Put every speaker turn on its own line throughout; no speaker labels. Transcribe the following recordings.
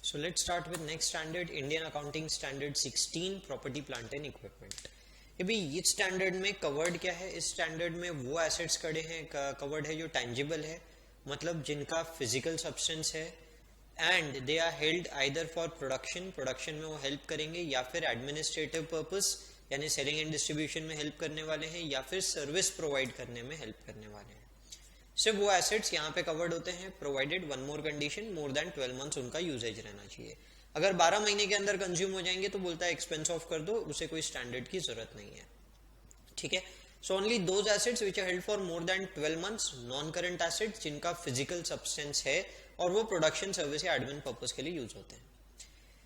So let's start with next standard, Indian Accounting Standard 16, Property, Plant and Equipment. अभी इस standard में covered क्या है? इस स्टैंडर्ड में वो एसेट्स कवर्ड है जो टैंजिबल है, मतलब जिनका फिजिकल सब्सटेंस है, and they are held either for production में वो हेल्प करेंगे, या फिर एडमिनिस्ट्रेटिव पर्पस यानी सेलिंग एंड डिस्ट्रीब्यूशन में हेल्प करने वाले हैं, या फिर सर्विस प्रोवाइड करने में हेल्प करने वाले हैं। सिर्फ वो एसेट्स यहाँ पे कवर्ड होते हैं, प्रोवाइडेड वन मोर कंडीशन, मोर देन 12 मंथ्स उनका यूजेज रहना चाहिए। अगर 12 महीने के अंदर कंज्यूम हो जाएंगे तो बोलता है एक्सपेंस ऑफ कर दो, उसे कोई स्टैंडर्ड की जरूरत नहीं है। ठीक है, so only those assets which are held for more than 12 months, non current assets जिनका फिजिकल सब्सटेंस है और वो प्रोडक्शन, सर्विस या एडमिन पर्पस के लिए यूज होते हैं।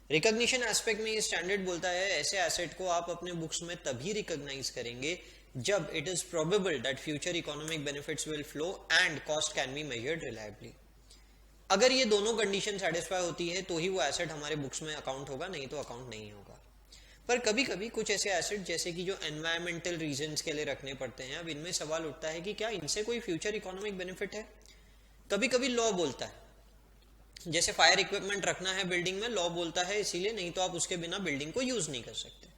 रिकॉग्निशन एस्पेक्ट में ये स्टैंडर्ड बोलता है ऐसे एसेट को आप अपने बुक्स में तभी रिकॉग्नाइज करेंगे जब it is probable that future economic benefits will flow and cost can be measured reliably. अगर ये दोनों कंडीशन सेटिस्फाई होती है तो ही वो एसेट हमारे बुक्स में अकाउंट होगा, नहीं तो अकाउंट नहीं होगा। पर कभी कभी कुछ ऐसे एसेट जैसे कि जो एनवायरमेंटल रीजंस के लिए रखने पड़ते हैं, अब इनमें सवाल उठता है कि क्या इनसे कोई फ्यूचर इकोनॉमिक बेनिफिट है? कभी कभी लॉ बोलता है, जैसे फायर इक्विपमेंट रखना है बिल्डिंग में, लॉ बोलता है इसीलिए, नहीं तो आप उसके बिना बिल्डिंग को यूज नहीं कर सकते।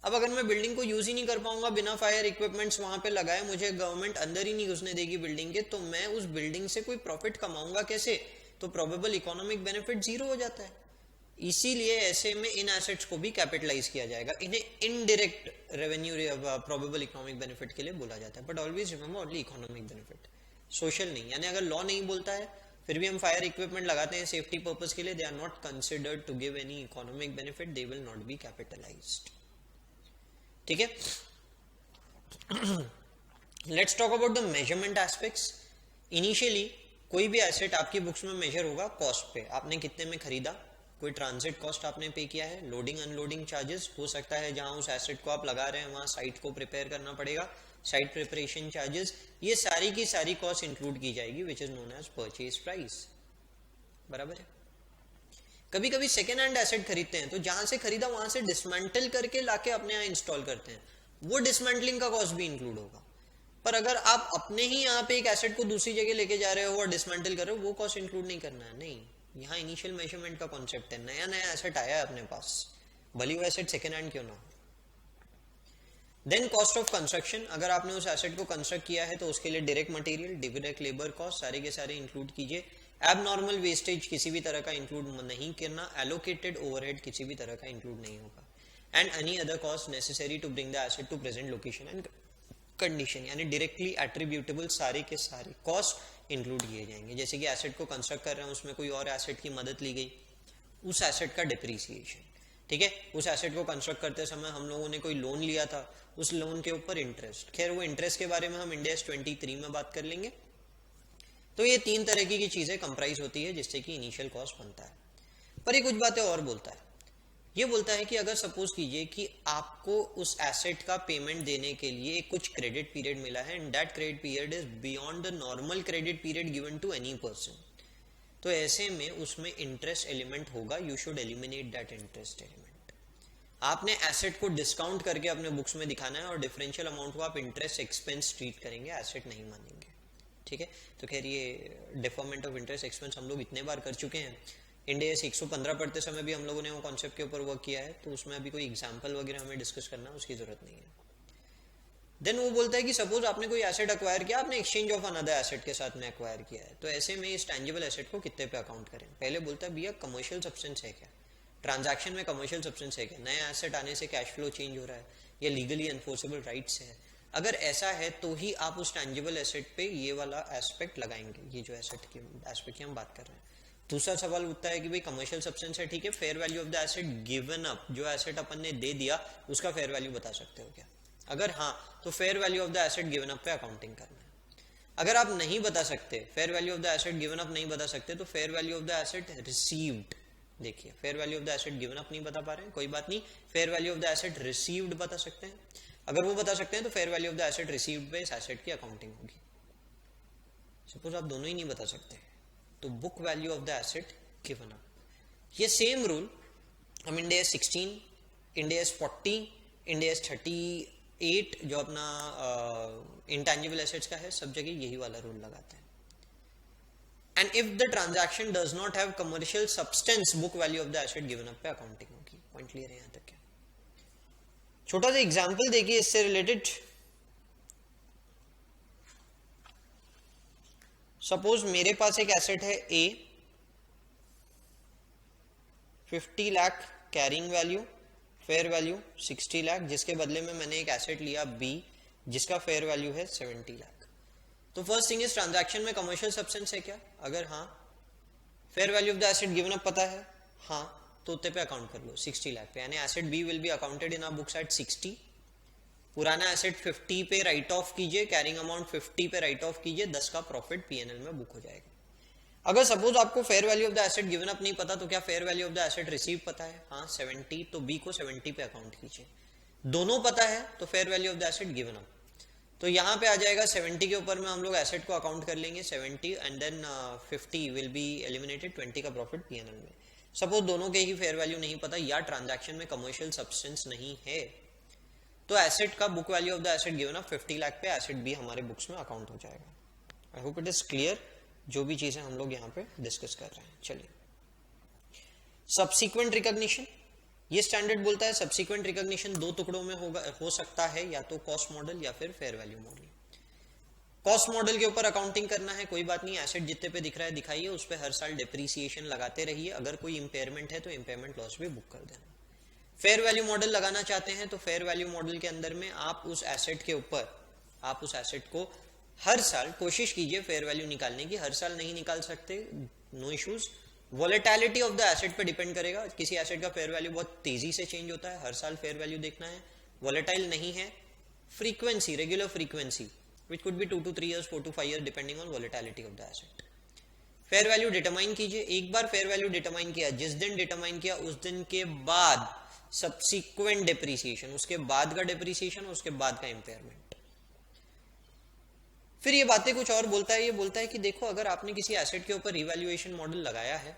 अब अगर मैं बिल्डिंग को यूज ही नहीं कर पाऊंगा बिना फायर इक्विपमेंट्स वहां पे लगाए, मुझे गवर्नमेंट अंदर ही नहीं घुसने देगी बिल्डिंग के, तो मैं उस बिल्डिंग से कोई प्रॉफिट कमाऊंगा कैसे? तो प्रोबेबल इकोनॉमिक बेनिफिट जीरो हो जाता है। इसीलिए ऐसे में इन एसेट्स को भी कैपिटलाइज किया जाएगा, इन्हें indirect revenue probable economic benefit के लिए बोला जाता है। But always remember only economic benefit, social नहीं। यानी अगर लॉ नहीं बोलता है फिर भी हम फायर इक्विपमेंट लगाते हैं सेफ्टी पर्पस के लिए, they are not considered to give any economic benefit, they will not be capitalized. ठीक है, let's talk about the measurement aspects. Initially कोई भी एसेट आपकी बुक्स में मेजर होगा कॉस्ट पे, आपने कितने में खरीदा, कोई ट्रांजिट कॉस्ट आपने पे किया है, लोडिंग अनलोडिंग चार्जेस हो सकता है जहां उस एसेट को आप लगा रहे हैं वहां साइट को प्रिपेयर करना पड़ेगा, साइट प्रिपरेशन चार्जेस, ये सारी की सारी कॉस्ट इंक्लूड की जाएगी which is known as purchase price. बराबर है। कभी कभी सेकेंड हैंड एसेट खरीदते हैं तो जहां से खरीदा वहां से डिसमेंटल करके लाके अपने यहाँ इंस्टॉल करते हैं, वो डिसमेंटलिंग का कॉस्ट भी इंक्लूड होगा। पर अगर आप अपने ही यहाँ पे एक एसेट को दूसरी जगह लेके जा रहे हो और डिसमेंटल कर रहे हो, वो कॉस्ट इंक्लूड नहीं करना है। नहीं, यहाँ इनिशियल मेजरमेंट का कॉन्सेप्ट है, नया नया एसेट आया है अपने पास, भली वो एसेट सेकेंड हैंड क्यों ना हो। देन कॉस्ट ऑफ कंस्ट्रक्शन, अगर आपने उस एसेट को कंस्ट्रक्ट किया है तो उसके लिए direct material, direct labour cost सारे के सारे इंक्लूड कीजिए। एबनॉर्मल वेस्टेज किसी भी तरह का इंक्लूड नहीं करना, एलोकेटेड ओवरहेड किसी भी तरह का इंक्लूड नहीं होगा, and any other cost necessary to bring the asset to present location and condition, यानी डायरेक्टली एट्रीब्यूटेबल सारे के सारे कॉस्ट इंक्लूड किए जाएंगे। जैसे कि एसेट को कंस्ट्रक्ट कर रहे हैं, उसमें कोई और एसेट की मदद ली गई, उस एसेट का डिप्रिसिएशन। ठीक है, उस एसेट को कंस्ट्रक्ट करते समय हम लोगों ने कोई लोन लिया था, उस लोन के ऊपर इंटरेस्ट, खैर वो इंटरेस्ट के बारे में हम इंडिया 23 में बात कर लेंगे। तो ये तीन तरह की चीजें कंप्राइज होती है जिससे कि इनिशियल कॉस्ट बनता है। पर ये कुछ बातें और बोलता है, ये बोलता है कि अगर सपोज कीजिए कि आपको उस एसेट का पेमेंट देने के लिए कुछ क्रेडिट पीरियड मिला है, and that credit period is beyond the normal credit period given to any person, तो ऐसे में उसमें इंटरेस्ट एलिमेंट होगा, you should eliminate that interest element. आपने एसेट को डिस्काउंट करके अपने बुक्स में दिखाना है और डिफरेंशियल अमाउंट को आप इंटरेस्ट एक्सपेंस ट्रीट करेंगे, एसेट नहीं मानेंगे। ठीक है, तो खैर ये डिफरमेंट ऑफ इंटरेस्ट एक्सपेंस हम लोग इतने बार कर चुके हैं, इंडिया 115 पढ़ते समय भी हम लोगों ने वो कॉन्सेप्ट के ऊपर वर्क किया है, तो उसमें अभी कोई एग्जाम्पल वगैरह हमें डिस्कस करना उसकी जरूरत नहीं है। देन वो बोलता है कि सपोज आपने कोई एसेट अक्वायर किया, आपने एक्सचेंज ऑफ अनदर एसेट के साथ में अक्वायर किया है, तो ऐसे में इस टैंजिबल एसेट को कितने पे अकाउंट करें? पहले बोलता है भैया कमर्शियल सब्सटेंस है क्या, ट्रांजैक्शन में कमर्शियल सब्सटेंस है क्या, नया एसेट आने से कैश फ्लो चेंज हो रहा है, या लीगली एनफोर्सेबल राइट्स है। अगर ऐसा है तो ही आप उस टैंजिबल एसेट पे ये वाला एस्पेक्ट लगाएंगे, ये जो एसेट की एस्पेक्ट की हम बात कर रहे हैं। दूसरा सवाल उठता है कि भाई कमर्शियल सब्सटेंस है, ठीक है, fair value of the asset given up, जो एसेट अपन ने दे दिया उसका फेयर वैल्यू बता सकते हो क्या? अगर हाँ, तो fair value of the asset given up पे अकाउंटिंग करना है। अगर आप नहीं बता सकते, fair value of the asset given up नहीं बता सकते, तो fair value of the asset received, देखिए fair value of the asset given up नहीं बता पा रहे हैं, कोई बात नहीं, fair value of the asset received बता सकते हैं। अगर वो बता सकते हैं तो fair value of the asset received पे इस एसेट की अकाउंटिंग होगी। सपोज आप दोनों ही नहीं बता सकते तो book value of the asset given up. ये सेम रूल हम इंडिया 16, इंडिया 40, इंडिया 38 जो अपना इंटेंजिबल एसेट्स का है, सब जगह यही वाला रूल लगाते हैं। And if the transaction does not have commercial substance book value of the asset given up पे अकाउंटिंग होगी। पॉइंट क्लियर है यहां तक? क्या छोटा सा एग्जांपल देखिए इससे रिलेटेड। सपोज मेरे पास एक एसेट है ए, 50 lakh carrying value, fair value 60 lakh, जिसके बदले में मैंने एक एसेट लिया बी जिसका फेयर वैल्यू है 70 लाख। तो फर्स्ट थिंग इज ट्रांजैक्शन में कमर्शियल सब्सटेंस है क्या? अगर हाँ, fair value of the asset given up पता है, हाँ, तो उतने पे अकाउंट कर लो 60 लाख पे, यानी asset B will be accounted in our books at 60। पुराना एसेट 50 पे राइट ऑफ कीजिए, कैरिंग अमाउंट 50 पे राइट ऑफ कीजिए, 10 का प्रॉफिट पीएनएल में बुक हो जाएगा। अगर सपोज आपको fair value of the asset given up नहीं पता, तो क्या fair value of the asset receive पता है? हाँ 70, तो बी को 70 पे अकाउंट कीजिए। दोनों पता है तो fair value of the asset given up, तो यहां पे आ जाएगा 70 के ऊपर में हम लोग एसेट को अकाउंट कर लेंगे 70 and then 50 will be eliminated, 20 का प्रॉफिट पीएनएल में। सपोज दोनों के ही फेयर वैल्यू नहीं पता या ट्रांजैक्शन में कमर्शियल सब्सटेंस नहीं है, तो एसेट का book value of the asset given up 50 lakh पे एसेट बी हमारे बुक्स में अकाउंट हो जाएगा। I hope it is clear जो भी चीजें हम लोग यहाँ पे डिस्कस कर रहे हैं। चलिए, सब्सीक्वेंट रिकॉग्निशन, ये स्टैंडर्ड बोलता है सब्सीक्वेंट रिकॉग्निशन दो टुकड़ों में हो सकता है, या तो कॉस्ट मॉडल या फिर fair value model. Cost model के ऊपर अकाउंटिंग करना है, कोई बात नहीं, एसेट जितने पे दिख रहा है दिखाइए, उस पर हर साल डिप्रिसिएशन लगाते रहिए, अगर कोई इंपेयरमेंट है तो इंपेयरमेंट लॉस भी बुक कर देना। फेयर वैल्यू मॉडल लगाना चाहते हैं तो फेयर वैल्यू मॉडल के अंदर में आप उस एसेट के ऊपर, आप उस एसेट को हर साल कोशिश कीजिए फेयर वैल्यू निकालने की। हर साल नहीं निकाल सकते, no issues, volatility of the asset पे डिपेंड करेगा। किसी एसेट का फेयर वैल्यू बहुत तेजी से चेंज होता है, हर साल फेयर वैल्यू देखना है। वॉलेटाइल नहीं है, frequency, regular frequency which could be 2 to 3 years, 4 to 5 years depending on volatility of the asset। Fair value determine कीजिए, एक बार फेयर वैल्यू डिटरमाइन किया, जिस दिन डिटरमाइन किया उस दिन के बाद सब्सिक्वेंट डिप्रिसिएशन, उसके बाद का डिप्रिसिएशन, उसके बाद का इंपेयरमेंट। फिर ये बातें कुछ और बोलता है, ये बोलता है कि देखो अगर आपने किसी एसेट के ऊपर रिवैल्यूएशन मॉडल लगाया है,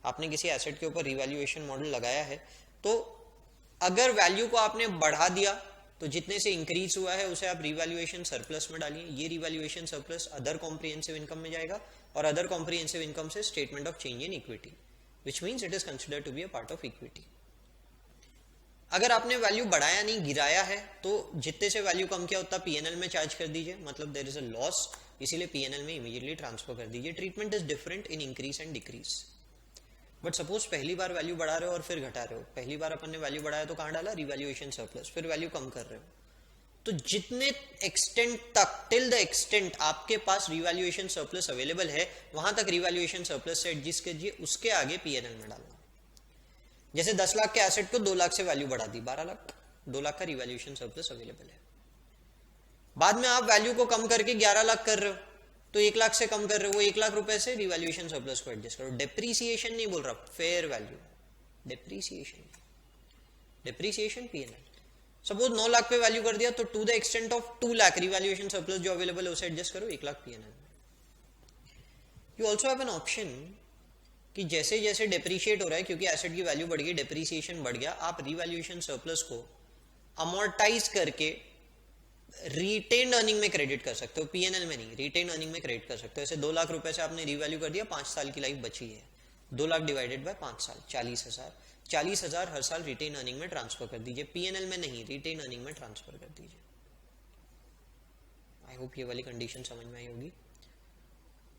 आपने किसी एसेट के ऊपर रिवैल्यूएशन मॉडल लगाया है, तो अगर वैल्यू को आपने बढ़ा दिया तो जितने से इंक्रीज हुआ है उसे आप रिवैल्यूएशन सरप्लस में डालिए। ये revaluation surplus other comprehensive income में जाएगा, और अदर कॉम्प्रिहेंसिव इनकम से statement of change in equity, which means it is considered to be a part of equity. अगर आपने वैल्यू बढ़ाया नहीं, गिराया है, तो जितने से वैल्यू कम किया उतना पीएनएल में चार्ज कर दीजिए, मतलब देयर इज अ लॉस, इसीलिए पीएनएल में इमीडिएटली ट्रांसफर कर दीजिए। Treatment is different in increase and decrease. But suppose पहली बार वैल्यू बढ़ा रहे हो और फिर घटा रहे हो, पहली बार अपन ने वैल्यू बढ़ाया तो कहां डाला? रिवैल्यूएशन सरप्लस, फिर वैल्यू कम कर रहे हो, तो जितने एक्सटेंट तक, टिल द एक्सटेंट आपके पास रिवैल्यूएशन सरप्लस अवेलेबल है, वहां तक रिवैल्यूएशन सरप्लस से एडजस्ट कीजिए, उसके आगे पीएनएल में डालना। जैसे 10 लाख के एसेट को 2 लाख से वैल्यू बढ़ा दी, 12 लाख, 2 लाख का रिवैल्यूएशन सरप्लस अवेलेबल है। बाद में आप वैल्यू को कम करके 11 लाख कर रहे हो, तो 1 लाख से कम कर रहे हो, वो 1 लाख रुपए से रिवैल्यूएशन सरप्लस को एडजस्ट करो। डेप्रीसिएशन नहीं बोल रहा, fair value, depreciation, depreciation PNL. Suppose 9 lakh पे वैल्यू कर दिया, तो to the extent of 2 lakh revaluation surplus जो अवेलेबल है उसे एडजस्ट करो, 1 lakh PNL. You also have an option कि जैसे जैसे डेप्रीशिएट हो रहा है, क्योंकि एसेट की वैल्यू बढ़ गई, डेप्रीसिएशन बढ़ गया, आप रिवैल्यूएशन सरप्लस को अमोर्टाइज करके रिटेन्ड अर्निंग में क्रेडिट कर सकते हो, पीएनएल में नहीं, रिटेन्ड अर्निंग में क्रेडिट कर सकते हो। ऐसे 2 लाख रुपए से आपने रिवैल्यू कर दिया, 5 साल की लाइफ बची है, 2 लाख डिवाइडेड बाय 5 साल, 40,000, 40,000 हर साल रिटेन अर्निंग में ट्रांसफर कर दीजिए, पीएनएल में नहीं, रिटेन अर्निंग में ट्रांसफर कर दीजिए। आई होप ये वाली कंडीशन समझ में आई होगी।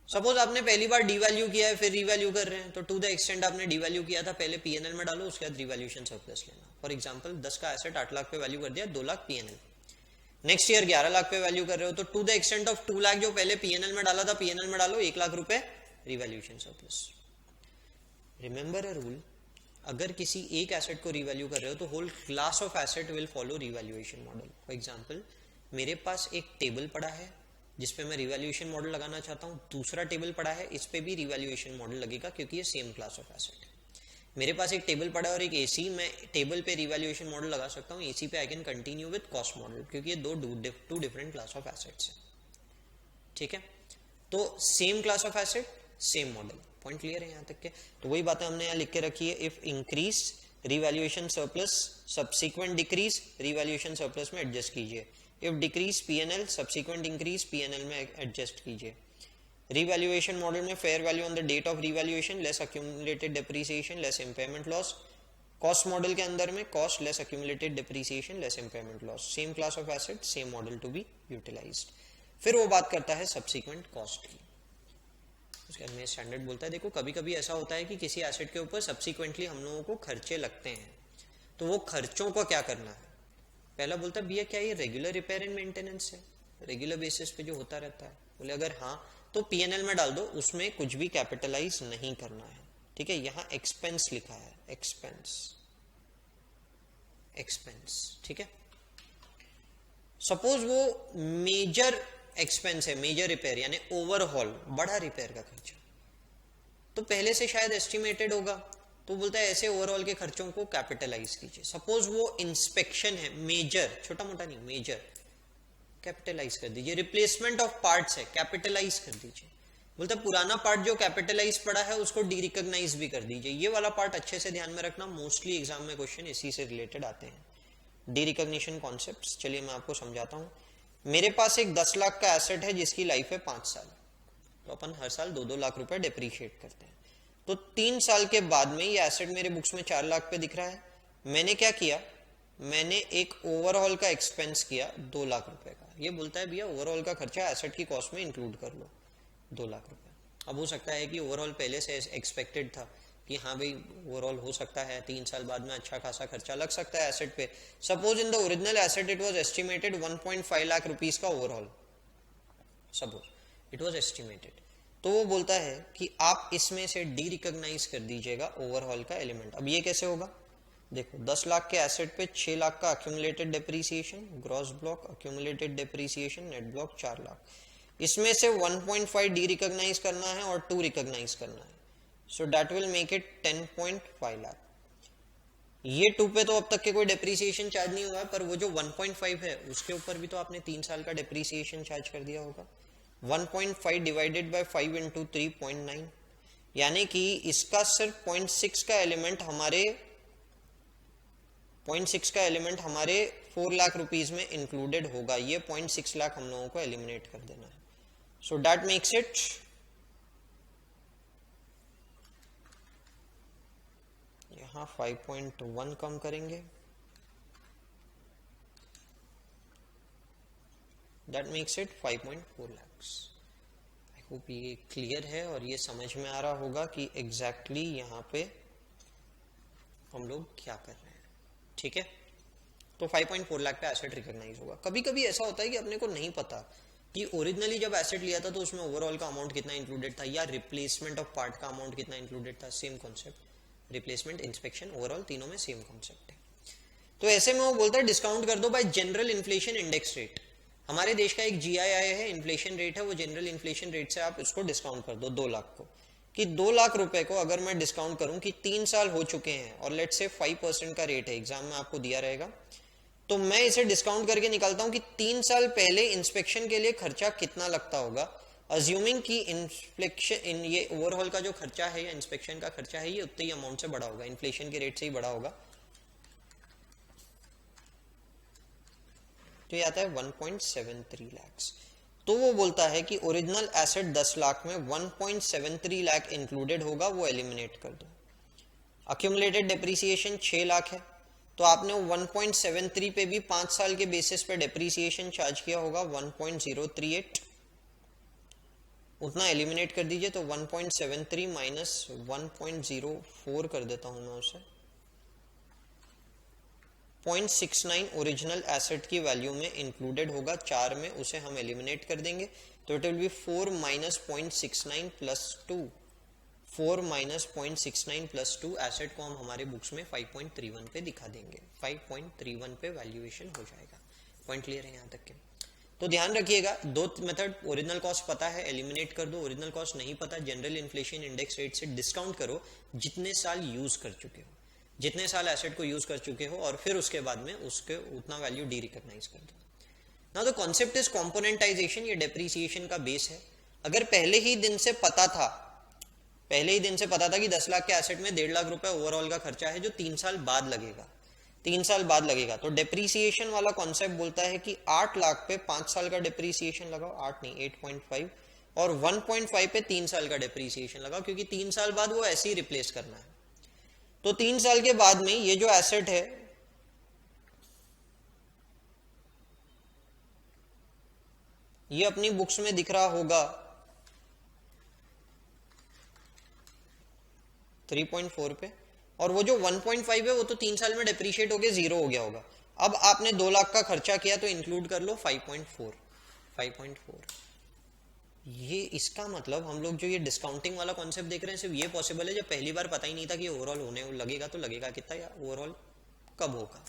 सपोज आपने पहली बार डीवैल्यू किया है, फिर रिवैल्यू कर रहे हैं, तो टू द एक्सटेंट आपने डीवैल्यू किया था, पहले पीएनएल में डालो, उसके बाद रिवैल्यूएशन सरप्लस लेना। फॉर एग्जांपल 10 का एसेट 8 लाख पे वैल्यू कर दिया, 2 lakh PNL. Next year 11 lakh पे वैल्यू कर रहे हो, तो to the extent of 2 lakh जो पहले पीएनएल में डाला था, पीएनएल में डालो, 1 लाख रुपए revaluation surplus. Remember a rule, अगर किसी एक एसेट को रिवैल्यू कर रहे हो तो whole class of asset will follow revaluation model. For example मेरे पास एक टेबल पड़ा है जिसपे मैं रिवैल्यूएशन मॉडल लगाना चाहता हूं, दूसरा टेबल पड़ा है, इस पे भी रिवैल्यूएशन मॉडल लगेगा क्योंकि ये सेम क्लास ऑफ एसेट है। मेरे पास एक टेबल पड़ा है और एक एसी, मैं टेबल पे रिवैल्यूएशन मॉडल लगा सकता हूं, एसी पे I can continue with cost model, क्योंकि ये two different class of assets है। ठीक है, तो same class of asset, same model. Point clear है यहां तक के? तो वही बातें हमने यहां लिख के रखी है, if increase revaluation surplus, subsequent decrease revaluation surplus में एडजस्ट कीजिए। If decrease PNL, subsequent increase PNL में एडजस्ट कीजिए। रीवैल्यूएशन मॉडल में fair value on the date of revaluation less accumulated depreciation less impairment loss. Cost model के अंदर में cost less accumulated depreciation less impairment loss, same class of asset same model to be utilized. फिर वो बात करता है subsequent cost की। उसके बाद में स्टैंडर्ड बोलता है देखो कभी कभी ऐसा होता है कि किसी एसेट के ऊपर सब्सिक्वेंटली हम लोगों को खर्चे लगते हैं, तो वो खर्चों को क्या करना है। पहला बोलता है भैया क्या ये रेगुलर रिपेयर एंड मेंटेनेंस है, रेगुलर बेसिस पे जो होता रहता है। बोले अगर हाँ तो पीएनएल में डाल दो, उसमें कुछ भी कैपिटलाइज नहीं करना है। ठीक है, यहां एक्सपेंस लिखा है, एक्सपेंस एक्सपेंस। ठीक है, सपोज वो मेजर एक्सपेंस है, मेजर रिपेयर यानी ओवरहॉल, बड़ा रिपेयर का खर्चा, तो पहले से शायद एस्टिमेटेड होगा, तो बोलता है ऐसे ओवरऑल के खर्चों को कैपिटलाइज कीजिए। सपोज वो इंस्पेक्शन है मेजर, छोटा मोटा नहीं, मेजर, कैपिटलाइज कर दीजिए। रिप्लेसमेंट ऑफ पार्ट्स है, कैपिटलाइज कर दीजिए। बोलता है पुराना पार्ट जो कैपिटलाइज पड़ा है उसको डी रिकॉग्नाइज भी कर दीजिए। ये वाला पार्ट अच्छे से ध्यान में रखना, मोस्टली एग्जाम में क्वेश्चन इसी से रिलेटेड आते हैं, डी रिकॉग्निशन कॉन्सेप्ट्स। चलिए मैं आपको समझाता हूं। मेरे पास एक 10 लाख का एसेट है जिसकी लाइफ है 5 साल, तो अपन हर साल 2-2 लाख रुपए डिप्रीशिएट करते हैं। तो 3 साल के बाद में ये एसेट मेरे बुक्स में 4 लाख पे दिख रहा है। मैंने क्या किया, मैंने एक ओवरऑल का एक्सपेंस किया 2 लाख रुपए का। ये बोलता है भैया ओवरऑल का खर्चा एसेट की कॉस्ट में इंक्लूड कर लो, 2 लाख रुपए। अब हो सकता है कि ओवरऑल पहले से एक्सपेक्टेड था कि हाँ भाई ओवरऑल हो सकता है 3 साल बाद में अच्छा खासा खर्चा लग सकता है एसेट पे। Suppose in the original asset it was estimated 1.5 lakh rupees का overall, suppose it was estimated. तो वो बोलता है कि आप इसमें से डी रिकॉग्नाइज कर दीजिएगा ओवरऑल का एलिमेंट। अब ये कैसे होगा, देखो 10 लाख के एसेट पे 6 लाख का accumulated depreciation, gross block accumulated depreciation, net block 4 lakh. इसमें से 1.5 डी रिकॉग्नाइज करना है और 2 रिकॉग्नाइज करना है, so that will make it 10.5 lakh. ये 2 पे तो अब तक के कोई डेप्रीसिएशन चार्ज नहीं हुआ है, पर वो जो 1.5 है उसके ऊपर भी तो आपने 3 साल का डेप्रीसिएशन चार्ज कर दिया होगा। 1.5 डिवाइडेड बाय 5 इंटू 3.9, यानी कि इसका सिर्फ 0.6 का एलिमेंट हमारे 4 लाख रुपीस में इंक्लूडेड होगा। ये 0.6 लाख हम लोगों को एलिमिनेट कर देना है। सो दैट मेक्स इट यहां 5.1 कम करेंगे, that makes it 5.4 lakh. I hope ये क्लियर है और ये समझ में आ रहा होगा कि एग्जैक्टली यहाँ पे हम लोग क्या कर रहे हैं। ठीक है, तो 5.4 लाख पे एसेट रिकॉग्नाइज होगा। कभी कभी ऐसा होता है कि अपने को नहीं पता कि ओरिजिनली जब एसेट लिया था तो उसमें ओवरऑल का अमाउंट कितना इंक्लूडेड था या रिप्लेसमेंट ऑफ पार्ट का अमाउंट कितना इंक्लूडेड था। Same concept, replacement, inspection, overall तीनों में सेम कॉन्सेप्ट है। तो ऐसे में वो बोलता है डिस्काउंट कर दो bye general inflation index rate. हमारे देश का एक जीआईआई है, इन्फ्लेशन रेट है, वो जनरल इन्फ्लेशन रेट से आप इसको डिस्काउंट कर दो 2 लाख को, कि 2 लाख रुपए को अगर मैं डिस्काउंट करूं कि 3 साल हो चुके हैं और लेट्स से 5% का रेट है, एग्जाम में आपको दिया रहेगा, तो मैं इसे डिस्काउंट करके निकालता हूं कि 3 साल पहले इंस्पेक्शन के लिए खर्चा कितना लगता होगा, अज्यूमिंग कि इंस्पेक्शन ये ओवरऑल का जो खर्चा है या इंस्पेक्शन का खर्चा है ये उतने ही अमाउंट से बड़ा होगा, इन्फ्लेशन के रेट से ही बड़ा होगा। तो ये आता है 1.73 लाख। तो वो बोलता है कि ओरिजिनल एसेट 10 लाख में 1.73 लाख इंक्लूडेड होगा, वो एलिमिनेट कर दो। अक्यूमुलेटेड डेप्रीसिएशन 6 लाख है, तो आपने 1.73 पे भी 5 साल के बेसिस पे डेप्रीसिएशन चार्ज किया होगा 1.038, उतना एलिमिनेट कर दीजिए। तो 1.73 माइनस 1.04 कर देता हूं मैं उसे, 0.69 ओरिजिनल एसेट की वैल्यू में इंक्लूडेड होगा, 4 में उसे हम एलिमिनेट कर देंगे। तो it will be 4 minus 0.69 plus 2, 4 minus 0.69 plus 2। Asset को हम हमारे बुक्स में 5.31 पे दिखा देंगे, 5.31 पे वैल्यूएशन हो जाएगा। पॉइंट क्लियर है यहाँ तक के? तो ध्यान रखिएगा, 2 मेथड, ओरिजिनल कॉस्ट पता है एलिमिनेट कर दो, ओरिजिनल कॉस्ट नहीं पता जनरल इन्फ्लेशन इंडेक्स रेट से डिस्काउंट करो जितने साल यूज कर चुके हो, जितने साल एसेट को यूज कर चुके हो, और फिर उसके बाद में उसके उतना वैल्यू डी रिकॉग्नाइज कर दो। नाउ द कॉन्सेप्ट इज कॉम्पोनेंटाइजेशन, ये डेप्रीसिएशन का बेस है। अगर पहले ही दिन से पता था कि 10 लाख के एसेट में 1.5 लाख रुपए ओवरऑल का खर्चा है जो 3 साल बाद लगेगा, 3 साल बाद लगेगा, तो डेप्रीसिएशन वाला कॉन्सेप्ट बोलता है कि 8 लाख पे 5 साल का डेप्रीसिएशन लगाओ, 8 नहीं 8.5, और 1.5 पे 3 साल का डेप्रीसिएशन लगा, क्योंकि 3 साल बाद वो ऐसे ही रिप्लेस करना है। तो 3 साल के बाद में ये जो एसेट है ये अपनी बुक्स में दिख रहा होगा 3.4 पे, और वो जो 1.5 है वो तो 3 साल में डेप्रीशिएट हो गया, जीरो हो गया होगा। अब आपने 2 लाख का खर्चा किया तो इंक्लूड कर लो 5.4। ये इसका मतलब हम लोग जो ये डिस्काउंटिंग वाला कॉन्सेप्ट देख रहे हैं सिर्फ ये पॉसिबल है जब पहली बार पता ही नहीं था कि ओवरऑल होने लगेगा, तो लगेगा कितना या ओवरऑल कब होगा,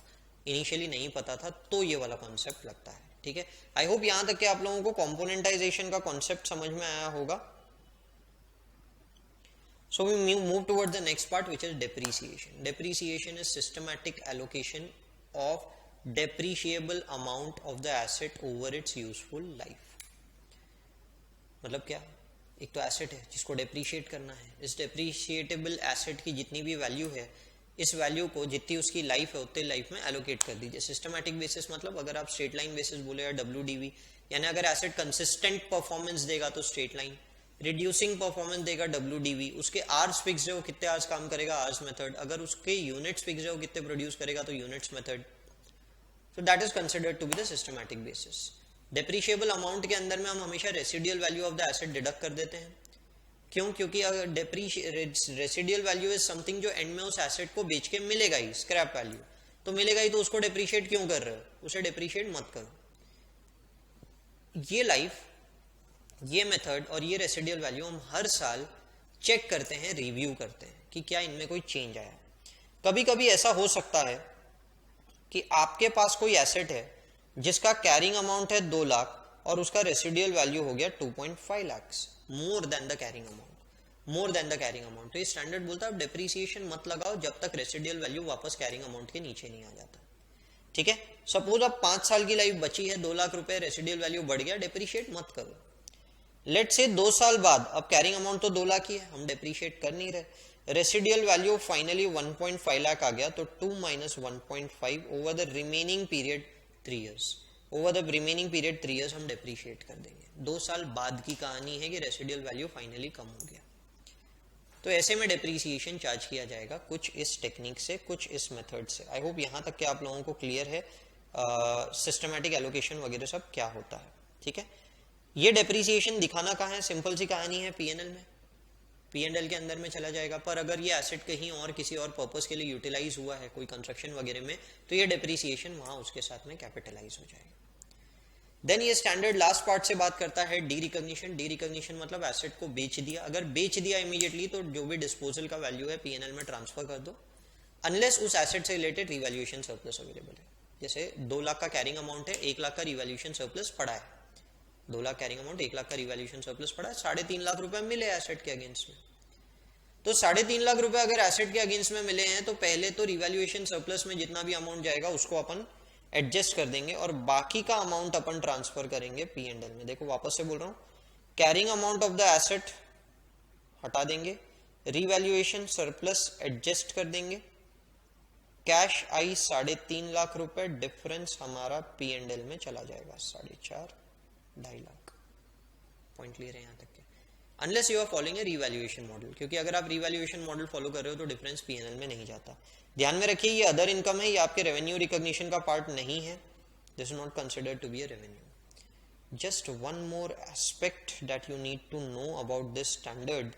इनिशियली नहीं पता था, तो ये वाला कॉन्सेप्ट लगता है। ठीक है, आई होप यहां तक कि आप लोगों को कॉम्पोनेंटाइजेशन का कॉन्सेप्ट समझ में आया होगा। So we move toward the next part, which is depreciation. Depreciation is systematic allocation of depreciable amount of the asset over its useful life. मतलब क्या, एक तो एसेट है जिसको डेप्रीशिएट करना है, इस डेप्रीशिएटेबल एसेट की जितनी भी वैल्यू है, इस वैल्यू को जितनी उसकी लाइफ है उतनी लाइफ में एलोकेट कर दीजिए। सिस्टमैटिक बेसिस मतलब अगर आप स्ट्रेट लाइन बेसिस बोले या WDV, यानी अगर एसेट कंसिस्टेंट परफॉर्मेंस देगा तो स्ट्रेट लाइन, रिड्यूसिंग परफॉर्मेंस देगा WDV, उसके आर्स फिक्स है वो कितने आर्स काम करेगा आर्स मेथड, अगर उसके यूनिट्स फिक्स है वो कितने प्रोड्यूस करेगा तो units method. So that is considered to be the systematic basis. Depreciable amount के अंदर में हम हमेशा residual value of the asset deduct कर देते हैं। क्यों? क्योंकि अगर रेसिडुअल वैल्यू इज समथिंग जो एंड में उस एसेट को बेच के मिलेगा ही, स्क्रैप वैल्यू तो मिलेगा ही, तो उसको डेप्रीशिएट क्यों कर रहे हो, उसे डेप्रीशिएट मत करो। ये लाइफ, ये मेथड और ये रेसिडुअल वैल्यू हम हर साल चेक करते हैं, रिव्यू करते हैं कि क्या इनमें कोई चेंज आया। कभी कभी ऐसा हो सकता है कि आपके पास कोई एसेट है जिसका कैरिंग अमाउंट है 2 लाख और उसका रेसिडुअल वैल्यू हो गया 2.5 lakh, more than the carrying amount. तो ये स्टैंडर्ड बोलता है आप डेप्रीसिएशन मत लगाओ जब तक रेसिडुअल वैल्यू वापस कैरिंग अमाउंट के नीचे नहीं आ जाता। ठीक है, सपोज अब 5 साल की लाइफ बची है, 2 लाख रुपए, रेसिडुअल वैल्यू बढ़ गया, डेप्रीशिएट मत करो। लेट से 2 साल बाद, अब कैरिंग अमाउंट तो 2 लाख ही है, हम डेप्रीशिएट कर नहीं रहे, रेसिडुअल वैल्यू फाइनली 1.5 लाख आ गया, तो 2 minus 1.5 over the remaining period 3 years, हम डेप्रीशिएट कर देंगे। 2 साल बाद की कहानी है कि रेसिडुअल वैल्यू फाइनली कम हो गया, तो ऐसे में डेप्रीसिएशन चार्ज किया जाएगा, कुछ इस टेक्निक से, कुछ इस मेथड से। आई होप यहां तक कि आप लोगों को क्लियर है सिस्टमैटिक एलोकेशन वगैरह सब क्या होता है। ठीक है, ये डेप्रीसिएशन दिखाना कहाँ है, सिंपल सी कहानी है, P&L में, P&L के अंदर में चला जाएगा। पर अगर ये एसेट कहीं और किसी और पर्पस के लिए यूटिलाइज हुआ है, कोई कंस्ट्रक्शन वगैरह में, तो ये डेप्रीसिएशन वहां उसके साथ में कैपिटलाइज हो जाएगा। देन ये स्टैंडर्ड लास्ट पार्ट से बात करता है डी रिकॉग्निशन। डी रिकॉग्निशन मतलब एसेट को बेच दिया, अगर बेच दिया इमीडिएटली तो जो भी डिस्पोजल का वैल्यू है P&L में ट्रांसफर कर दो, अनलेस उस एसेट से रिलेटेड रिवैल्यूएशन सरप्लस अवेलेबल है। जैसे 2 लाख का कैरिंग अमाउंट है, 1 लाख का रिवैल्यूएशन सरप्लस पड़ा है, 2 लाख कैरिंग अमाउंट, 1 लाख का रिवैल्यूएशन सरप्लस पड़ा है, 3.5 लाख रुपए मिले एसेट के अगेंस्ट में। तो 3.5 लाख रुपए अगर एसेट के अगेंस्ट में मिले हैं तो पहले तो रिवैल्यूएशन सरप्लस में जितना भी अमाउंट जाएगा उसको अपन एडजस्ट कर देंगे और बाकी का अमाउंट अपन ट्रांसफर करेंगे P&L में। देखो वापस से बोल रहा हूं, carrying amount of the asset हटा देंगे, रिवैल्यूएशन सरप्लस एडजस्ट कर देंगे, कैश आई 3.5 लाख रुपए, डिफरेंस हमारा P&L में चला जाएगा 4.5 लाख। पॉइंट क्लियर है यहां तक के? Unless you are following a revaluation model, क्योंकि अगर आप रिवैल्यूएशन मॉडल फॉलो कर रहे हो तो डिफरेंस P&L में नहीं जाता। ध्यान में रखिए ये अदर इनकम है, ये आपके रेवेन्यू रिकॉग्निशन का पार्ट नहीं है, this is not considered to be a revenue. Just one more aspect that you need to know about this standard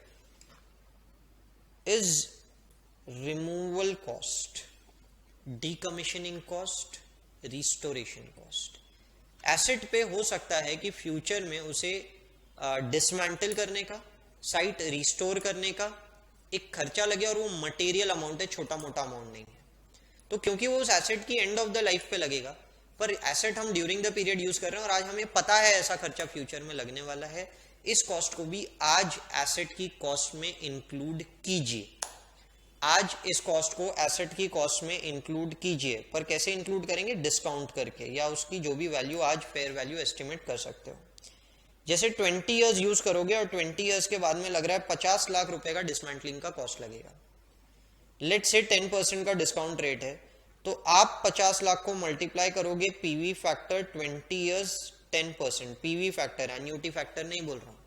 is removal cost, decommissioning cost, restoration cost. Asset पे हो सकता है कि future में उसे डिसमेंटल करने का, साइट रिस्टोर करने का एक खर्चा लगे और वो मटेरियल अमाउंट है, छोटा मोटा अमाउंट नहीं है। तो क्योंकि वो उस एसेट की एंड ऑफ द लाइफ पे लगेगा, पर एसेट हम ड्यूरिंग द पीरियड यूज कर रहे हैं और आज हमें पता है ऐसा खर्चा फ्यूचर में लगने वाला है, इस कॉस्ट को भी आज एसेट की कॉस्ट में इंक्लूड कीजिए। आज इस कॉस्ट को एसेट की कॉस्ट में इंक्लूड कीजिए, पर कैसे इंक्लूड करेंगे? डिस्काउंट करके, या उसकी जो भी वैल्यू आज फेयर वैल्यू एस्टिमेट कर सकते हो। जैसे 20 इयर्स यूज करोगे और 20 इयर्स के बाद में लग रहा है 50 लाख रुपए का डिसमेंटलिंग का कॉस्ट लगेगा, लेट से 10% का डिस्काउंट रेट है, तो आप 50 लाख को मल्टीप्लाई करोगे PV factor 20 years 10%, PV factor, annuity factor नहीं बोल रहा हूं,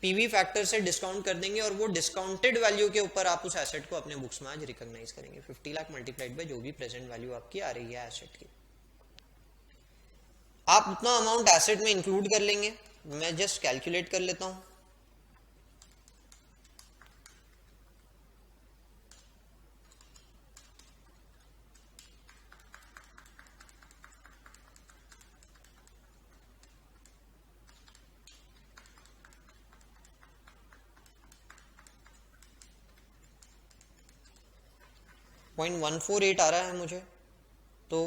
पीवी फैक्टर से डिस्काउंट कर देंगे और वो डिस्काउंटेड वैल्यू के ऊपर आप उस एसेट को अपने बुक्स में आज रिकॉग्नाइज करेंगे। 50 लाख मल्टीप्लाइड बाय जो भी प्रेजेंट वैल्यू आपकी आ रही है एसेट की, आप उतना अमाउंट एसेट में इंक्लूड कर लेंगे। मैं जस्ट कैलकुलेट कर लेता हूं। .148 आ रहा है मुझे, तो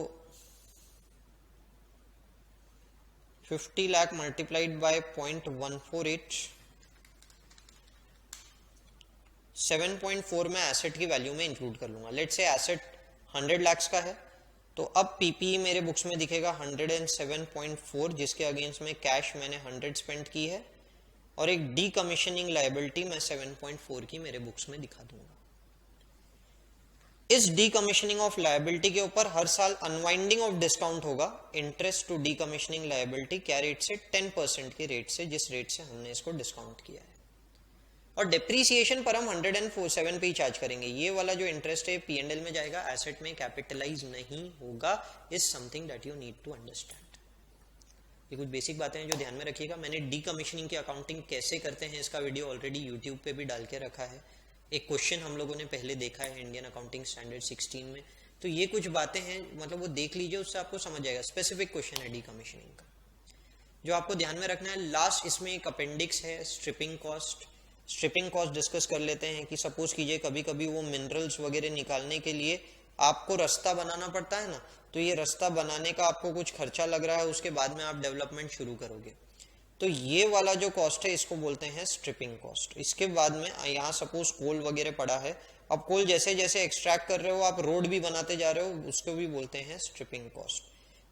50 लाख मल्टीप्लाइड बाय 0.148, 7.4 में एसेट की वैल्यू में इंक्लूड कर लूंगा। लेट्स से एसेट 100 लाख का है, तो अब पीपीई मेरे बुक्स में दिखेगा 107.4, जिसके अगेंस्ट में कैश मैंने 100 स्पेंड की है, और एक डी कमीशनिंग लायबिलिटी मैं 7.4 की मेरे बुक्स में दिखा दूंगा। इस डी कमीशनिंग ऑफ लायबिलिटी के ऊपर हर साल अनवाइंडिंग ऑफ डिस्काउंट होगा, interest to decommissioning liability क्या रेट से, 10% के रेट से, जिस रेट से हमने इसको डिस्काउंट किया है। और डिप्रीसिएशन पर हम 107 पे ही चार्ज करेंगे। ये वाला जो इंटरेस्ट है P&L में जाएगा, एसेट में कैपिटलाइज नहीं होगा। Is something that you need to understand. ये कुछ बेसिक बातें हैं जो ध्यान में रखिएगा। मैंने डी कमीशनिंग की अकाउंटिंग कैसे करते हैं इसका वीडियो ऑलरेडी यूट्यूब पे भी डाल के रखा है। एक क्वेश्चन हम लोगों ने पहले देखा है इंडियन अकाउंटिंग स्टैंडर्ड 16 में, तो ये कुछ बातें हैं, मतलब वो देख लीजिए, उससे आपको समझ जाएगा। स्पेसिफिक क्वेश्चन है डी कमीशनिंग का, जो आपको ध्यान में रखना है। लास्ट इसमें एक अपेंडिक्स है, stripping cost. Stripping cost discuss कर लेते हैं कि सपोज कीजिए कभी कभी वो मिनरल्स वगैरह निकालने के लिए आपको रास्ता बनाना पड़ता है ना, तो ये रास्ता बनाने का आपको कुछ खर्चा लग रहा है, उसके बाद में आप डेवलपमेंट शुरू करोगे, तो ये वाला जो कॉस्ट है इसको बोलते हैं स्ट्रिपिंग कॉस्ट। इसके बाद में यहाँ सपोज कोल वगैरह पड़ा है, अब कोल जैसे जैसे एक्सट्रैक्ट कर रहे हो, आप रोड भी बनाते जा रहे हो, उसको भी बोलते हैं स्ट्रिपिंग कॉस्ट।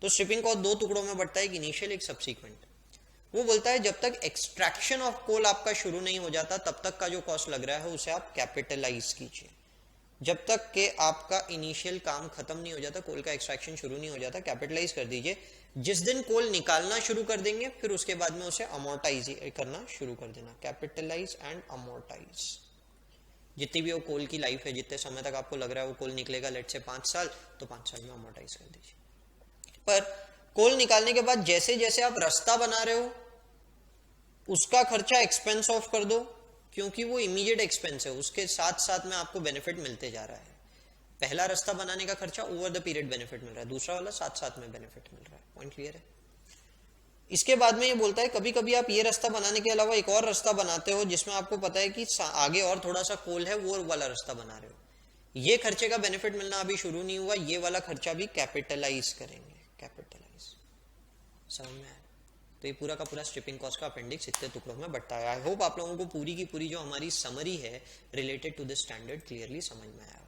तो स्ट्रिपिंग कॉस्ट दो टुकड़ों में बढ़ता है, एक इनिशियल एक सब्सिक्वेंट। वो बोलता है जब तक एक्सट्रैक्शन ऑफ कोल आपका शुरू नहीं हो जाता तब तक का जो कॉस्ट लग रहा है उसे आप कैपिटलाइज कीजिए। जब तक के आपका इनिशियल काम खत्म नहीं हो जाता, कोल का एक्सट्रैक्शन शुरू नहीं हो जाता, कैपिटलाइज कर दीजिए। जिस दिन कोल निकालना शुरू कर देंगे फिर उसके बाद में उसे अमोर्टाइज करना शुरू कर देना, कैपिटलाइज एंड अमोर्टाइज। जितनी भी वो कोल की लाइफ है, जितने समय तक आपको लग रहा है वो कोल निकलेगा, लेट से 5 साल, तो 5 साल में अमोर्टाइज कर दीजिए। पर कोल निकालने के बाद जैसे जैसे आप रास्ता बना रहे हो उसका खर्चा एक्सपेंस ऑफ कर दो, क्योंकि वो इमीडिएट एक्सपेंस है, उसके साथ साथ में आपको बेनिफिट मिलते जा रहा है। पहला रास्ता बनाने का खर्चा ओवर द पीरियड बेनिफिट मिल रहा है, दूसरा वाला साथ साथ में बेनिफिट मिल रहा है। पॉइंट क्लियर है? इसके बाद में ये बोलता है कभी कभी आप ये रास्ता बनाने के अलावा एक और रास्ता बनाते हो जिसमें आपको पता है कि आगे और थोड़ा सा कोल है, वो वाला रास्ता बना रहे हो। ये खर्चे का बेनिफिट मिलना अभी शुरू नहीं हुआ, ये वाला खर्चा भी कैपिटलाइज करेंगे। कैपिटलाइज समझ में आया? तो ये पूरा का पूरा स्ट्रिपिंग कॉस्ट का अपेंडिक्स इतने टुकड़ों में बढ़ता है। आई होप आप लोगों को पूरी की पूरी जो हमारी समरी है related to this standard clearly समझ में आया।